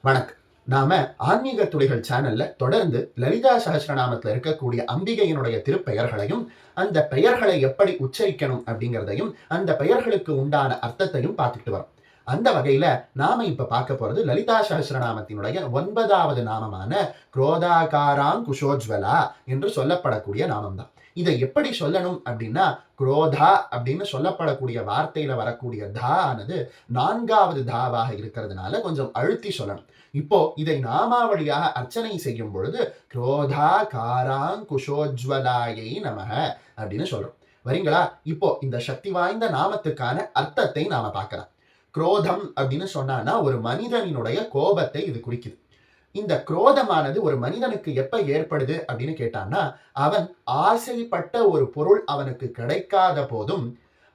வணக்கம். நாம ஆன்மீக துளிகள் சேனல்ல தொடர்ந்து லலிதா சஹஸ்ரநாமத்துல இருக்கக்கூடிய அம்பிகையினுடைய திருப்பெயர்களையும், அந்த பெயர்களை எப்படி உச்சரிக்கணும் அப்படிங்கிறதையும், அந்த பெயர்களுக்கு உண்டான அர்த்தத்தையும் பார்த்துட்டு வரோம். அந்த வகையில நாம இப்ப பார்க்க போறது லலிதா சஹஸ்ரநாமத்தினுடைய 9வது நாமமான குரோதாகாராங் குஷோஜ்வலா என்று சொல்லப்படக்கூடிய நாமம் தான். இதை எப்படி சொல்லணும் அப்படின்னா, குரோதா அப்படின்னு சொல்லப்படக்கூடிய வார்த்தையில வரக்கூடிய தா ஆனது 4வது தாவாக இருக்கிறதுனால கொஞ்சம் அழுத்தி சொல்லணும். இப்போ இதை நாமாவளியாக அர்ச்சனை செய்யும் பொழுது குரோதா காராங் குஷோஜ்வலாயை நமக அப்படின்னு சொல்றோம். வரீங்களா? இப்போ இந்த சக்தி வாய்ந்த நாமத்துக்கான அர்த்தத்தை நாம பார்க்கலாம். குரோதம் அப்படின்னு சொன்னான்னா ஒரு மனிதனினுடைய கோபத்தை இது குறிக்குது. இந்த குரோதமானது ஒரு மனிதனுக்கு எப்ப ஏற்படுது அப்படின்னு கேட்டான்னா, அவன் ஆசைப்பட்ட ஒரு பொருள் அவனுக்கு கிடைக்காத போதும்,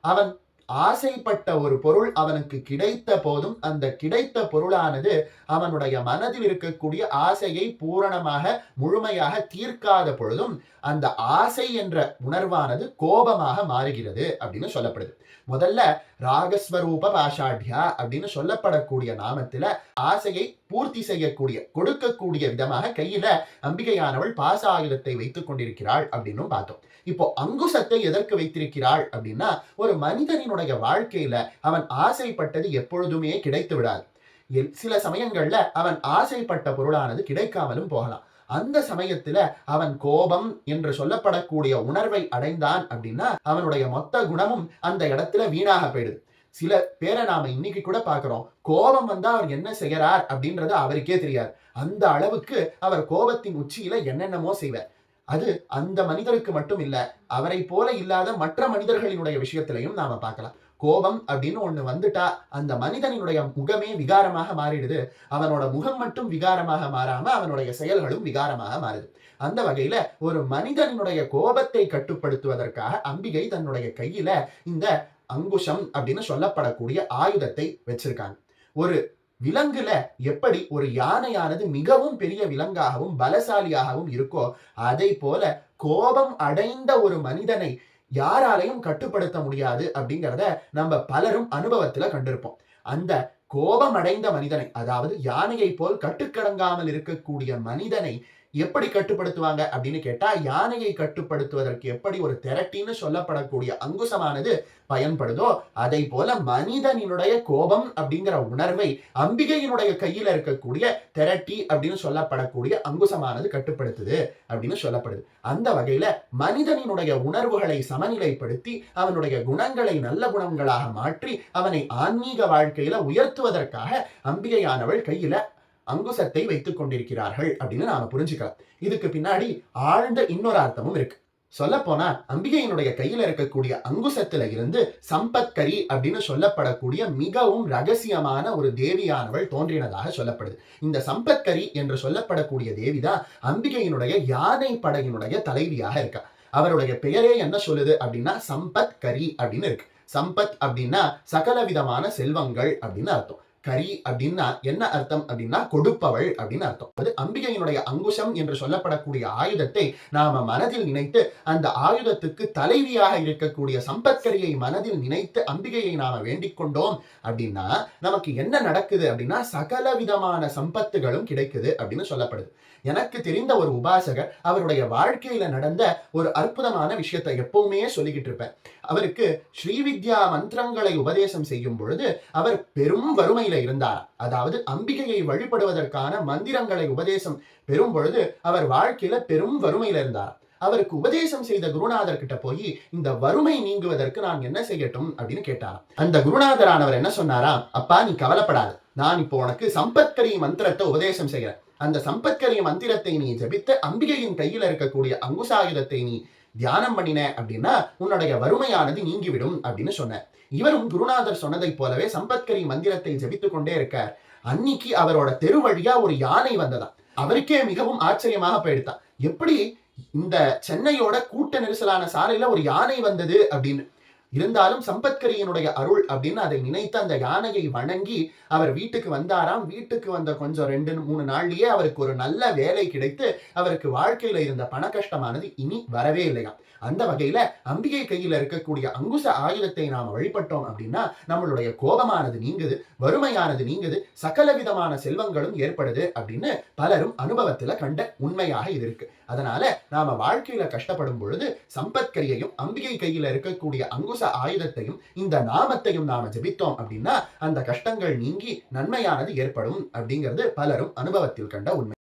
அவன் ஆசைப்பட்ட ஒரு பொருள் அவனுக்கு கிடைத்த போதும், அந்த கிடைத்த பொருளானது அவனுடைய மனதில் இருக்கக்கூடிய ஆசையை பூரணமாக முழுமையாக தீர்க்காத பொழுதும் அந்த ஆசை என்ற உணர்வானது கோபமாக மாறுகிறது அப்படின்னு சொல்லப்படுது. முதல்ல ராகஸ்வரூப பாஷாட்யா அப்படின்னு சொல்லப்படக்கூடிய நாமத்துல ஆசையை பூர்த்தி செய்யக்கூடிய கொடுக்கக்கூடிய விதமாக கையில அம்பிகையானவள் பாச ஆயுதத்தை வைத்துக் கொண்டிருக்கிறாள் அப்படின்னு பார்த்தோம். இப்போ அங்குசத்தை எதற்கு வைத்திருக்கிறாள் அப்படின்னா, ஒரு மனிதனினுடைய வாழ்க்கையில அவன் ஆசைப்பட்டது எப்பொழுதுமே கிடைத்து விடாது. சில சமயங்கள்ல அவன் ஆசைப்பட்ட பொருளானது கிடைக்காமலும் போகலாம். அந்த சமயத்துல அவன் கோபம் என்று சொல்லப்படக்கூடிய உணர்வை அடைந்தான் அப்படின்னா அவனுடைய மொத்த குணமும் அந்த இடத்துல வீணாக போயிடுது. சில பேரை நாம இன்னைக்கு கூட பாக்குறோம், கோபம் வந்தா அவர் என்ன செய்யறார் அப்படின்றது அவருக்கே தெரியாது. அந்த அளவுக்கு அவர் கோபத்தின் உச்சியில என்னென்னமோ செய்வார். அது அந்த மனிதருக்கு மட்டும் இல்ல, அவரை போல இல்லாத மற்ற மனிதர்களினுடைய விஷயத்திலையும் நாம பார்க்கலாம். கோபம் அப்படின்னு ஒண்ணு வந்துட்டா அந்த மனிதனினுடைய முகமே விகாரமாக மாறிடுது. அவனோட முகம் மட்டும் விகாரமாக மாறாம அவனுடைய செயல்களும் விகாரமாக மாறுது. அந்த வகையில ஒரு மனிதனுடைய கோபத்தை கட்டுப்படுத்துவதற்காக அம்பிகை தன்னுடைய கையில இந்த அங்குஷம் அப்படின்னு சொல்லப்படக்கூடிய ஆயுதத்தை வச்சிருக்காங்க. ஒரு விலங்குல எப்படி ஒரு யானையானது மிகவும் பெரிய விலங்காகவும் பலசாலியாகவும் இருக்கோ, அதை போல கோபம் அடைந்த ஒரு மனிதனை யாராலையும் கட்டுப்படுத்த முடியாது அப்படிங்கிறத நம்ம பலரும் அனுபவத்துல கண்டிருப்போம். அந்த கோபம் அடைந்த மனிதனை, அதாவது யானையை போல் கட்டுக்கடங்காமல் இருக்கக்கூடிய மனிதனை எப்படி கட்டுப்படுத்துவாங்க அப்படின்னு கேட்டா, யானையை கட்டுப்படுத்துவதற்கு எப்படி ஒரு திரட்டின்னு சொல்லப்படக்கூடிய அங்குசமானது பயன்படுதோ அதை போல மனிதனினுடைய கோபம் அப்படிங்கிற உணர்வை அம்பிகையினுடைய கையில இருக்கக்கூடிய திரட்டி அப்படின்னு சொல்லப்படக்கூடிய அங்குசமானது கட்டுப்படுத்துது அப்படின்னு சொல்லப்படுது. அந்த வகையில மனிதனினுடைய உணர்வுகளை சமநிலைப்படுத்தி அவனுடைய குணங்களை நல்ல குணங்களாக மாற்றி அவனை ஆன்மீக வாழ்க்கையில உயர்த்துவதற்காக அம்பிகையானவள் கையில அங்குசத்தை வைத்துக் கொண்டிருக்கிறார்கள் அப்படின்னு நாம புரிஞ்சுக்கலாம். இதுக்கு பின்னாடி ஆழ்ந்த இன்னொரு அர்த்தமும் இருக்கு. சொல்ல போனா அம்பிகையினுடைய கையில இருக்கக்கூடிய அங்குசத்துல இருந்து சம்பத்கரி அப்படின்னு சொல்லப்படக்கூடிய மிகவும் ரகசியமான ஒரு தேவியானவள் தோன்றினதாக சொல்லப்படுது. இந்த சம்பத்கரி என்று சொல்லப்படக்கூடிய தேவிதான் அம்பிகையினுடைய யானை படையினுடைய தலைவியாக இருக்கா. அவருடைய பெயரே என்ன சொல்லுது அப்படின்னா சம்பத்கரி அப்படின்னு இருக்கு. சம்பத் அப்படின்னா சகல விதமான செல்வங்கள் அப்படின்னு அர்த்தம். கரி அப்படின்னா என்ன அர்த்தம் அப்படின்னா கொடுப்பவள் அப்படின்னு அர்த்தம். அது அம்பிகையினுடைய அங்குஷம் என்று சொல்லப்படக்கூடிய ஆயுதத்தை நாம மனதில் நினைத்து அந்த ஆயுதத்துக்கு தலைவியாக இருக்கக்கூடிய சம்பத்கரியை மனதில் நினைத்து அம்பிகையை நாம வேண்டிக் கொண்டோம் அப்படின்னா நமக்கு என்ன நடக்குது அப்படின்னா சகல விதமான சம்பத்துகளும் கிடைக்குது அப்படின்னு சொல்லப்படுது. எனக்கு தெரிந்த ஒரு உபாசகர் அவருடைய வாழ்க்கையில நடந்த ஒரு அற்புதமான விஷயத்தை எப்பவுமே சொல்லிக்கிட்டு இருப்பேன். அவருக்கு ஸ்ரீவித்யா மந்திரங்களை உபதேசம் செய்யும் பொழுது அவர் பெரும் வறுமையில இருந்தார். அதாவது அம்பிகையை வழிபடுவதற்கான மந்திரங்களை உபதேசம் பெறும் பொழுது அவர் வாழ்க்கையில பெரும் வறுமையில இருந்தார். அவருக்கு உபதேசம் செய்த குருநாதர் கிட்ட போய் இந்த வறுமை நீங்குவதற்கு நான் என்ன செய்யட்டும் அப்படின்னு கேட்டாராம். அந்த குருநாதரானவர் என்ன சொன்னாரா, அப்பா நீ கவலைப்படாது, நான் இப்போ உனக்கு சம்பத்கரி மந்திரத்தை உபதேசம் செய்கிறேன். அந்த சம்பத்கரி மந்திரத்தை நீ ஜபித்து அம்பிகையின் கையில இருக்கக்கூடிய அங்குசாயுதத்தை நீ தியானம் பண்ணின அப்படின்னா உன்னுடைய வறுமையானது நீங்கிவிடும் அப்படின்னு சொன்ன. இவரும் குருநாதர் சொன்னதை போலவே சம்பத்கரி மந்திரத்தை ஜபித்துக் கொண்டே இருக்கார். அன்னைக்கு அவரோட தெரு வழியா ஒரு யானை வந்ததா. அவருக்கே மிகவும் ஆச்சரியமாக போயிடுதான். எப்படி இந்த சென்னையோட கூட்ட நெரிசலான சாலையில ஒரு யானை வந்தது அப்படின்னு. இருந்தாலும் சம்பத்கரியினுடைய அருள் அப்படின்னு அதை நினைத்து அந்த யானையை வணங்கி அவர் வீட்டுக்கு வந்தாராம். வீட்டுக்கு வந்த கொஞ்சம் 2-3 நாள்லயே அவருக்கு ஒரு நல்ல வேலை கிடைத்து அவருக்கு வாழ்க்கையில இருந்த பண கஷ்டமானது இனி வரவே இல்லையாம். அந்த வகையில அம்பிகை கையில இருக்கக்கூடிய அங்குச ஆயுதத்தை நாம வழிபட்டோம் அப்படின்னா நம்மளுடைய கோபமானது நீங்குது, வறுமையானது நீங்குது, சகல விதமான செல்வங்களும் ஏற்படுது அப்படின்னு பலரும் அனுபவத்துல கண்ட உண்மையாக இது இருக்கு. அதனால நாம வாழ்க்கையில கஷ்டப்படும் பொழுது சம்பத்கரியையும் அம்பிகை கையில இருக்கக்கூடிய அங்குச ஆயுதத்தையும் இந்த நாமத்தையும் நாம ஜெபித்தோம் அப்படின்னா அந்த கஷ்டங்கள் நீங்கி நன்மையானது ஏற்படும் அப்படிங்கிறது பலரும் அனுபவத்தில் கண்ட உண்மை.